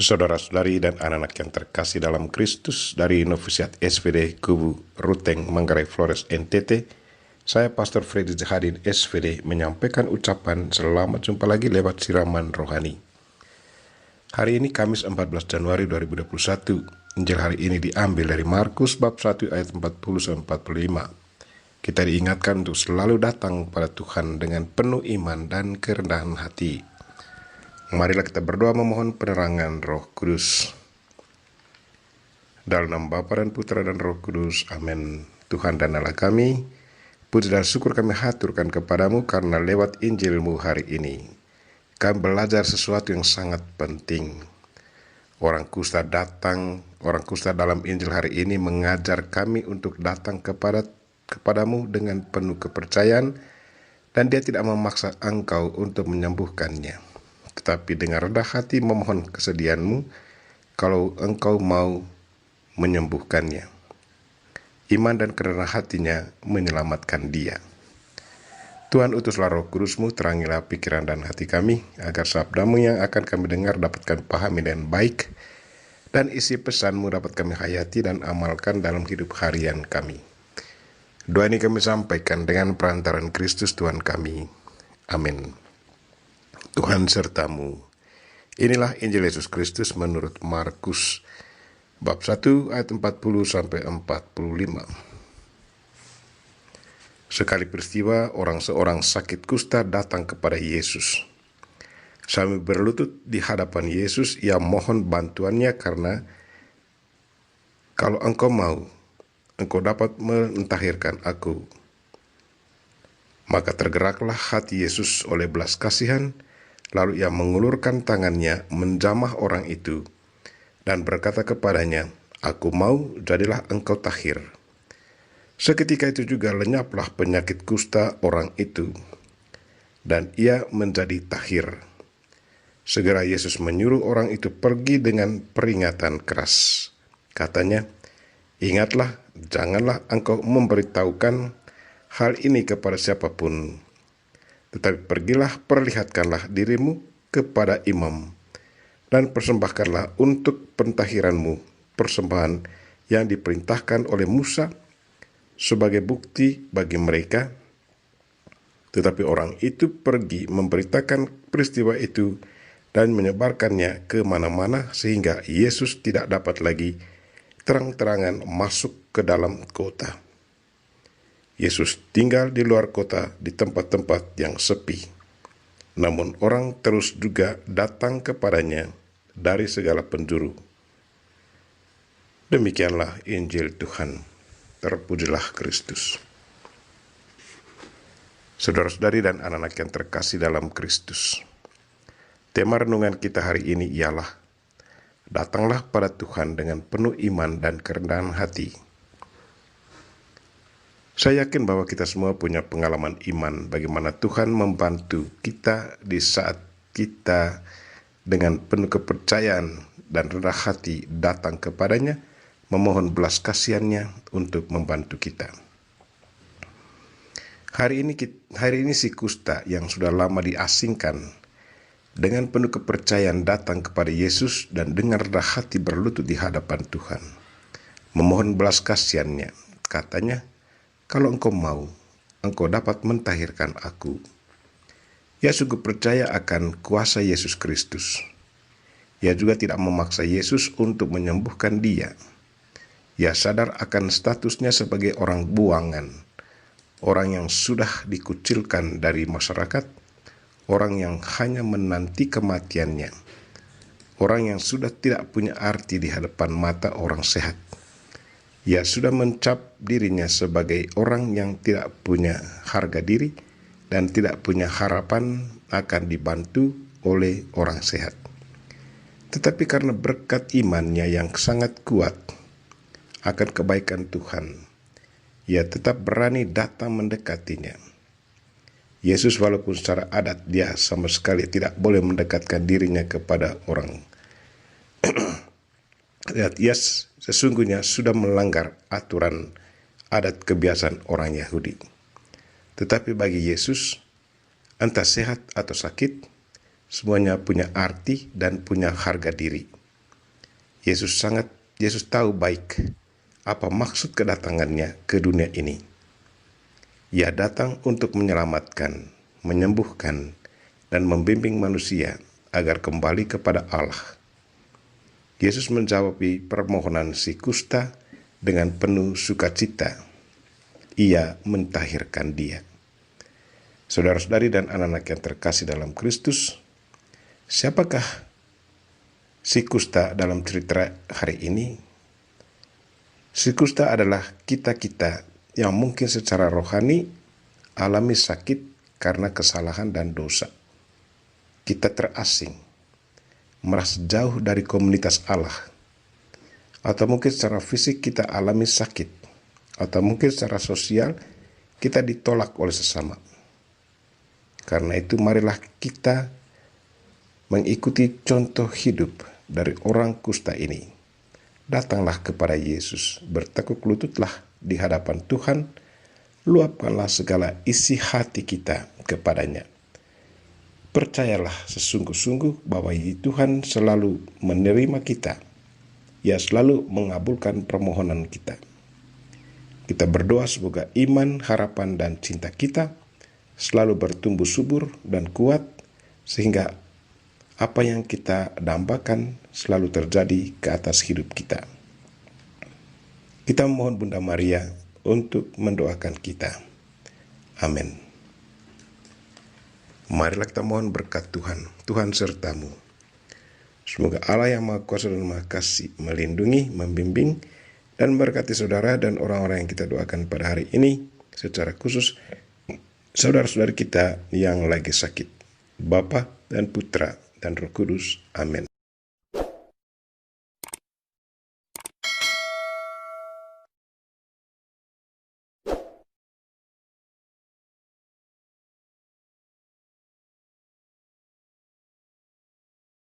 Saudara-saudari dan anak-anak yang terkasih dalam Kristus, dari Novisiat SVD Kubu Ruteng, Manggarai Flores, NTT, saya Pastor Freddy Zahadin SVD menyampaikan ucapan selamat jumpa lagi lewat siraman rohani. Hari ini Kamis 14 Januari 2021. Injil hari ini diambil dari Markus bab 1 ayat 40-45. Kita diingatkan untuk selalu datang kepada Tuhan dengan penuh iman dan kerendahan hati. Marilah kita berdoa memohon penerangan Roh Kudus. Dalam nama Bapa dan Putra dan Roh Kudus. Amin. Tuhan dan Allah kami, puji dan syukur kami haturkan kepadamu karena lewat Injilmu hari ini kami belajar sesuatu yang sangat penting. Orang kusta dalam Injil hari ini mengajar kami untuk datang kepadamu dengan penuh kepercayaan, dan dia tidak memaksa engkau untuk menyembuhkannya, tetapi dengan rendah hati memohon kesediaanmu kalau engkau mau menyembuhkannya. Iman dan kerendahan hatinya menyelamatkan dia. Tuhan, utuslah Roh Kudus-Mu, terangilah pikiran dan hati kami, agar sabda-Mu yang akan kami dengar dapat kami pahami dengan baik, dan isi pesan-Mu dapat kami hayati dan amalkan dalam hidup harian kami. Doa ini kami sampaikan dengan perantaran Kristus Tuhan kami. Amin. Tuhan sertamu. Inilah Injil Yesus Kristus menurut Markus bab 1 ayat 40-45. Sekali peristiwa, seorang sakit kusta datang kepada Yesus. Sambil berlutut di hadapan Yesus, ia mohon bantuannya karena kalau engkau mau, engkau dapat mentahirkan aku. Maka tergeraklah hati Yesus oleh belas kasihan, lalu ia mengulurkan tangannya menjamah orang itu dan berkata kepadanya, "Aku mau, jadilah engkau tahir." Seketika itu juga lenyaplah penyakit kusta orang itu, dan ia menjadi tahir. Segera Yesus menyuruh orang itu pergi dengan peringatan keras. Katanya, "Ingatlah, janganlah engkau memberitahukan hal ini kepada siapapun. Tetapi pergilah, perlihatkanlah dirimu kepada imam, dan persembahkanlah untuk pentahiranmu persembahan yang diperintahkan oleh Musa sebagai bukti bagi mereka." Tetapi orang itu pergi memberitakan peristiwa itu dan menyebarkannya ke mana-mana, sehingga Yesus tidak dapat lagi terang-terangan masuk ke dalam kota. Yesus tinggal di luar kota di tempat-tempat yang sepi. Namun orang terus juga datang kepadanya dari segala penjuru. Demikianlah Injil Tuhan. Terpujilah Kristus. Saudara-saudari dan anak-anak yang terkasih dalam Kristus, tema renungan kita hari ini ialah datanglah pada Tuhan dengan penuh iman dan kerendahan hati. Saya yakin bahwa kita semua punya pengalaman iman bagaimana Tuhan membantu kita di saat kita dengan penuh kepercayaan dan rendah hati datang kepadanya, memohon belas kasihannya untuk membantu kita. Hari ini si kusta yang sudah lama diasingkan dengan penuh kepercayaan datang kepada Yesus dan dengan rendah hati berlutut di hadapan Tuhan, memohon belas kasihannya. Katanya, "Kalau engkau mau, engkau dapat mentahirkan aku." Ia sungguh percaya akan kuasa Yesus Kristus. Ia juga tidak memaksa Yesus untuk menyembuhkan dia. Ia sadar akan statusnya sebagai orang buangan, orang yang sudah dikucilkan dari masyarakat, orang yang hanya menanti kematiannya, orang yang sudah tidak punya arti di hadapan mata orang sehat. Ia sudah mencap dirinya sebagai orang yang tidak punya harga diri dan tidak punya harapan akan dibantu oleh orang sehat. Tetapi karena berkat imannya yang sangat kuat akan kebaikan Tuhan, ia tetap berani datang mendekatinya. Yesus walaupun secara adat dia sama sekali tidak boleh mendekatkan dirinya kepada orang. Ia sesungguhnya sudah melanggar aturan adat kebiasaan orang Yahudi. Tetapi bagi Yesus, entah sehat atau sakit, semuanya punya arti dan punya harga diri. Yesus tahu baik apa maksud kedatangannya ke dunia ini. Ia datang untuk menyelamatkan, menyembuhkan, dan membimbing manusia agar kembali kepada Allah. Yesus menjawab permohonan si kusta dengan penuh sukacita. Ia mentahirkan dia. Saudara-saudari dan anak-anak yang terkasih dalam Kristus, siapakah si kusta dalam cerita hari ini? Si kusta adalah kita-kita yang mungkin secara rohani alami sakit karena kesalahan dan dosa. Kita terasing, merasa jauh dari komunitas Allah. Atau mungkin secara fisik kita alami sakit. Atau mungkin secara sosial kita ditolak oleh sesama. Karena itu marilah kita mengikuti contoh hidup dari orang kusta ini. Datanglah kepada Yesus, bertekuk lututlah di hadapan Tuhan, luapkanlah segala isi hati kita kepadanya. Percayalah sesungguh-sungguh bahwa Tuhan selalu menerima kita. Ia selalu mengabulkan permohonan kita. Kita berdoa semoga iman, harapan, dan cinta kita selalu bertumbuh subur dan kuat, sehingga apa yang kita dambakan selalu terjadi ke atas hidup kita. Kita memohon Bunda Maria untuk mendoakan kita. Amin. Marilah kita mohon berkat Tuhan. Tuhan sertamu. Semoga Allah yang Maha Kuasa dan Maha Kasih melindungi, membimbing, dan memberkati saudara dan orang-orang yang kita doakan pada hari ini, secara khusus saudara-saudari kita yang lagi sakit. Bapa dan Putra dan Roh Kudus. Amin.